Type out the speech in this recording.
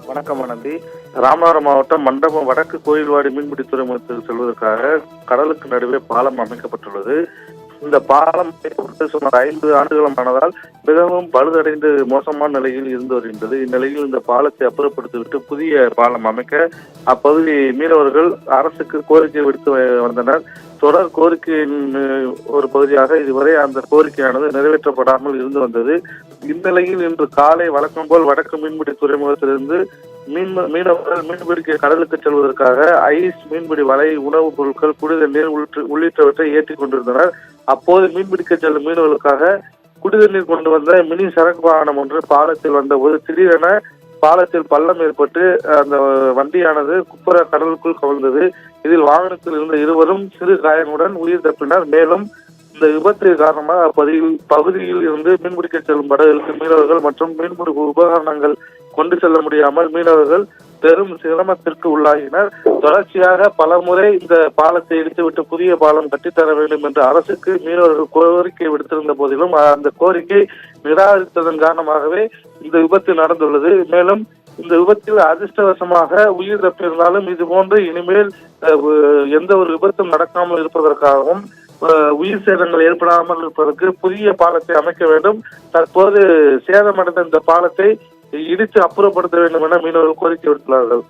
வணக்கம் ஆனந்தி. ராமநாதபுரம் மாவட்டம் மண்டபம் வடக்கு கோயில்வாடி மீன்பிடி துறைமுகத்தில் செல்வதற்காக கடலுக்கு நடுவே பாலம் அமைக்கப்பட்டுள்ளது. இந்த பாலம் சுமார் 5 ஆண்டுகளும் ஆனதால் மிகவும் பழுதடைந்து மோசமான நிலையில் இருந்து வருகின்றது. இந்நிலையில் இந்த பாலத்தை அப்புறப்படுத்திவிட்டு புதிய பாலம் அமைக்க அப்பகுதி மீனவர்கள் அரசுக்கு கோரிக்கை விடுத்து வந்தனர். தொடர் கோரிக்கையின் ஒரு பகுதியாக இதுவரை அந்த கோரிக்கையானது நிறைவேற்றப்படாமல் இருந்து வந்தது. இந்நிலையில் இன்று காலை வழக்கம் போல் வடக்கு மீன்பிடி துறைமுகத்திலிருந்து மீனவர்கள் மீன்பிடிக்க கடலுக்கு செல்வதற்காக ஐஸ், மீன்பிடி வலை, உணவுப் பொருட்கள், குடிநீர் உள்ளிட்டவற்றை ஏற்றிக் கொண்டிருந்தனர். அப்போது மீன்பிடிக்க செல்லும் மீனவர்களுக்காக குடிநீர் கொண்டு வந்த மினி சரக்கு வாகனம் ஒன்று பாலத்தில் வந்தபோது திடீரென பாலத்தில் பள்ளம் ஏற்பட்டு அந்த வண்டியானது குப்புற கடலுக்குள் கவிழ்ந்தது. இதில் வாகனத்தில் இருந்த இருவரும் சிறு காயங்களுடன் உயிர் தப்பினர். மேலும் இந்த விபத்து காரணமாக பகுதியில் இருந்து மீன்பிடிக்க செல்லும் படகுகளுக்கு மீனவர்கள் மற்றும் மீன்பிடி உபகரணங்கள் கொண்டு செல்ல முடியாமல் மீனவர்கள் பெரும் சிரமத்திற்கு உள்ளாகினர். தொடர்ச்சியாக பலமுறை இந்த பாலத்தை இடித்துவிட்டு புதிய பாலம் கட்டித்தர வேண்டும் என்று அரசுக்கு மீனவர்கள் கோரிக்கை விடுத்திருந்த போதிலும் அந்த கோரிக்கை நிராகரித்ததன் காரணமாகவே இந்த விபத்து நடந்துள்ளது. மேலும் இந்த விபத்தில் அதிர்ஷ்டவசமாக உயிர் தப்பியிருந்தாலும் இது போன்று இனிமேல் எந்த ஒரு விபத்தும் நடக்காமல் இருப்பதற்காகவும் உயிர் சேதங்கள் ஏற்படாமல் இருப்பதற்கு புதிய பாலத்தை அமைக்க வேண்டும். தற்போது சேதமடைந்த இந்த பாலத்தை இடித்து அப்புறப்படுத்த வேண்டும் என மீனவர்கள் கோரிக்கை விடுத்துள்ளார்கள்.